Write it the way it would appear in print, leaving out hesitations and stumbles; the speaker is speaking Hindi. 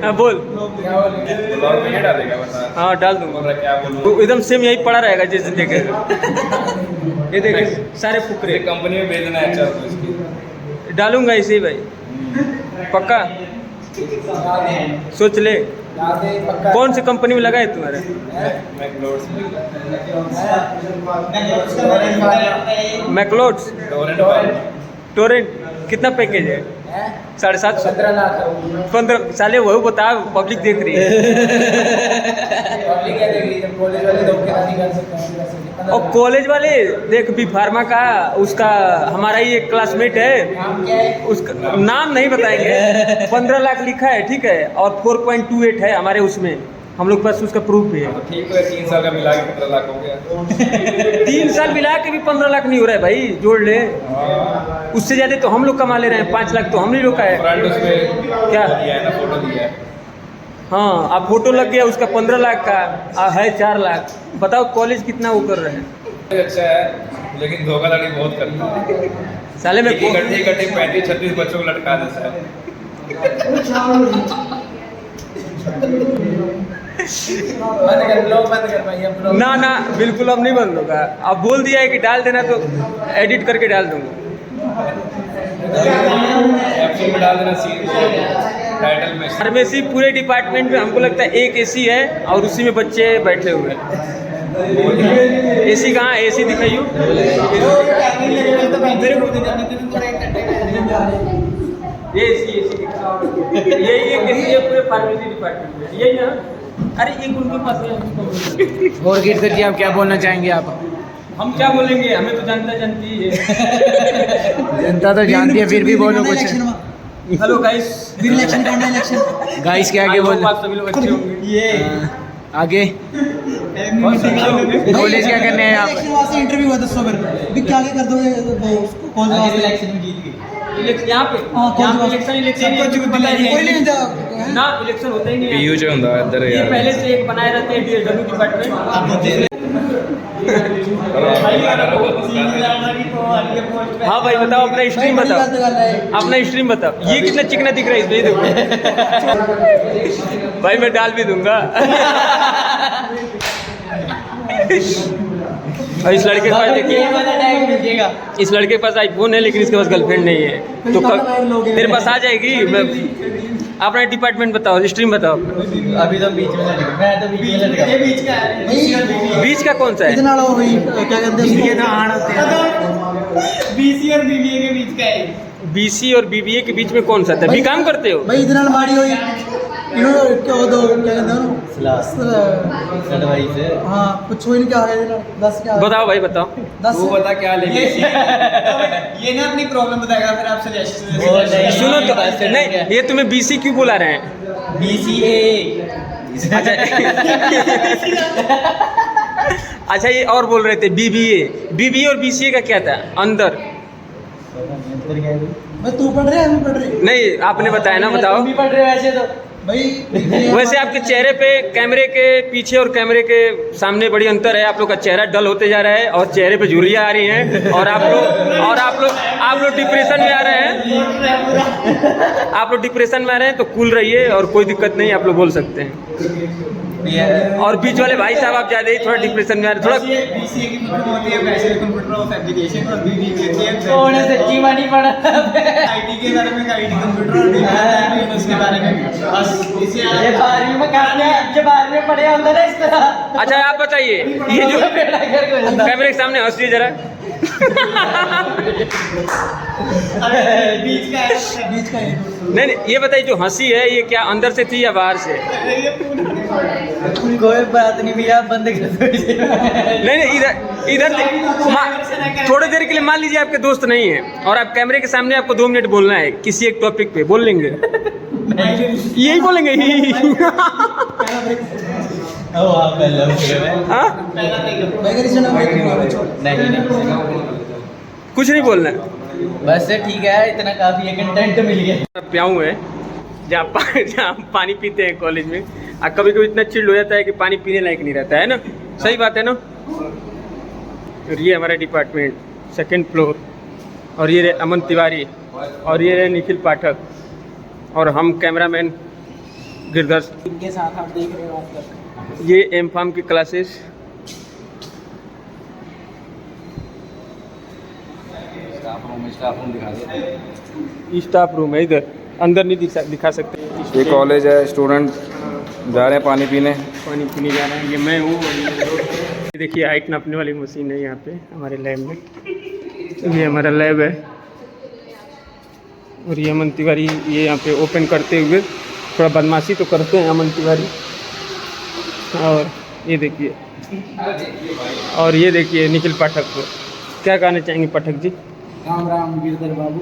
हाँ बोल। क्या बोलेंगे? ब्लॉग में क्या डालेगा बता। हाँ डाल बोल दूंगा। रहा क्या बोलूं? वो एकदम सेम यही पड़ा रहेगा जैसे देखेगा। ये देखे सारे फुकरे। कंपनी में भेजना है, अच्छा तो इसकी डालूंगा इसे ही भाई, पक्का सोच ले। पक्का कौन सी कंपनी में लगा है तुम्हारे? मैक्लोड्स मैक्लोड्स टोरेंट। कितना पैकेज है? 750। 17 लाख 15 साले वही बता, पब्लिक देख रही है। पब्लिक क्या देख रही है? जब कॉलेज वाले धोखेबाजी कर सकते हैं। और कॉलेज वाले देख बी फार्मा का, उसका हमारा ही एक क्लासमेट है, नाम क्या है? उसका नाम नहीं बताएंगे। 15 लाख लिखा है, ठीक है, और 4.28 है हमारे उसमें, हम लोग पास उसका प्रूफ भी है। ठीक है, 3 साल का मिला के 15 लाख हो गया। 3 साल मिला के भी 15 लाख नहीं हो रहा है भाई, जोड़ ले। उससे ज़्यादा तो हम लोग कमा ले रहे हैं, 5 लाख तो हम ही लोग का है। फ्रंट उस पे क्या? दिया है ना, फोटो दिया है। हाँ, अब फोटो लग गया उसका 15 लाख का, है 4 लाख। बताओ कॉलेज कितना वो कर रहे हैं। अच्छा है, लेकिन धोखाधड़ी बहुत करता है। साले में इकट्ठे 35-36 बच्चों को लटका देता है। बंद कर, ब्लॉग बंद कर भाई, अब ब्लॉग ना ना बिल्कुल अब नहीं बंद होगा। अब बोल दिया है कि डाल देना तो एडिट करके डाल दूंगा। कैप्शन में डाल देना, सीन टाइटल में। फार्मेसी पूरे डिपार्टमेंट में हमको लगता है एक एसी है और उसी में बच्चे बैठे हुए हैं। एसी कहाँ? एसी दिखाइयो। ये एसी यही एक एसी है पूरे फार्मेसी डिपार्टमेंट में, यही ना? अरे एक उनके पास है। और गिरधर जी, आप क्या बोलना चाहेंगे? आप हम क्या बोलेंगे, हमें तो जनता जानती ही है। जनता तो जानती है, फिर भी बोलो कुछ। हेलो गाइस, इलेक्शन करना है, इलेक्शन गाइस क्या आगे बोल, आप सभी लोग अच्छे होंगे। ये आगे कॉलेज क्या करने हैं आप? इलेक्शन वास्ते इंटरव्यू हुआ 200 रुपये भी क्या कर दोगे उसको? कौन सा इलेक्शन में जीत गए यहाँ पे इलेक्शन कोई नहीं था ना, इलेक्शन होता ही नहीं है। पीयू जो ਹੁੰਦਾ ਇੱਧਰ ये यार। पहले से एक बनाए रहते हैं डीएसडब्ल्यू डिपार्टमेंट। हाँ भाई बताओ, अपना स्ट्रीम बताओ, अपना स्ट्रीम बताओ। ये कितना चिकना दिख रहा है इसमें, ये देखो भाई, मैं डाल भी दूंगा। और इस लड़के के पास देखिए, इस लड़के के पास आईफोन है लेकिन इसके पास गर्लफ्रेंड नहीं है, तो कब तेरे पास आ जाएगी। अपना डिपार्टमेंट बताओ, स्ट्रीम बताओ। अभी तो बीच में मैं तो बीच में लगा। ये बीच का है, बीच का कौन सा है? इतना लो भाई, क्या कहते हैं ये ना आड़ होते हैं, बीसी और बीबीए के बीच का है। बीसी और बीबीए के बीच में कौन सा था? बी काम करते हो भाई इतना माड़ी हुई इन्होंने क्या दो क्या कहते हैं हाँ कुछ हुई नहीं, क्या है 10 क्या बताओ भाई बताओ। 10 वो बता क्या लेंगे। ये ना अपनी प्रॉब्लम बताएगा, फिर आप सजेशन सुनो तो, नहीं ये तुम्हें बीसी क्यों बुला रहे हैं? BCA। अच्छा ये और बोल रहे थे बीबीए। बीबीए और बीसीए का क्या था अंदर? मैं तू पढ़ रहे हम पढ़ रहे नहीं आपने बताया ना, बताओ। भी पढ़ रहे हो वैसे तो भाई। वैसे आपके चेहरे पे कैमरे के पीछे और कैमरे के सामने बड़ी अंतर है। आप लोग का चेहरा डल होते जा रहा है और चेहरे पे झुर्रियाँ आ रही हैं, और आप लोग डिप्रेशन में आ रहे हैं। आप लोग डिप्रेशन में आ रहे हैं तो कूल रहिए, और कोई दिक्कत नहीं, आप लोग बोल सकते हैं। और बीच वाले भाई साहब आप ज़्यादा ही थोड़ा डिप्रेशन में आ रहे, थोड़ा बीसीए की मतलब होती है बैचलर कंप्यूटर ऑफ एप्लीकेशन, और बीबीए की कौन सच्ची मानी पढ़ा आईटी के बारे में, आईटी कंप्यूटर और डीपी उसके बारे में बस। ये 12वीं में करने जब 12वीं में पढ़े होंगे ना इस तरह। अच्छा आप बताइए, ये जो कैमरे के सामने हंसिए जरा। बीच का है, बीच का है। नहीं ये बताइए, जो हंसी है ये क्या अंदर से थी या बाहर से? कोई बात नहीं भैया, बंद कर दो इसे। नहीं इधर थोड़ी देर के लिए मान लीजिए आपके दोस्त नहीं है और आप कैमरे के सामने, आपको 2 मिनट बोलना है किसी एक टॉपिक पे, बोल लेंगे? यही बोलेंगे ही। हाँ? कुछ नहीं बोलना है बस ठीक है, इतना काफी है, कंटेंट मिल गया। प्याऊ है जहाँ पानी पीते हैं कॉलेज में, और कभी कभी इतना चिल्ड हो जाता है कि पानी पीने लायक नहीं रहता है ना। सही बात है ना। और ये हमारा डिपार्टमेंट 2nd फ्लोर, और ये अमन तिवारी, और ये निखिल पाठक, और हम कैमरामैन गिरधर इनके साथ आप देख रहे हो आप तक। ये एम फार्म की क्लासेस। स्टाफ रूम दिखा दे। स्टाफ रूम है इधर, अंदर नहीं दिखा सकते। ये कॉलेज है, स्टूडेंट जा रहे हैं पानी पीने। पानी पीने जा रहे हैं। ये मैं हूँ और ये देखिए हाइट नापने वाली मशीन है यहाँ पे हमारे लैब में। ये हमारा लैब है और ये अमन तिवारी ये यहाँ पे ओपन करते हुए थोड़ा बदमाशी तो करते हैं अमन तिवारी। और ये देखिए, और ये देखिए निखिल पाठक को। क्या कहना चाहेंगे पाठक जी? राम राम गिरधर बाबू।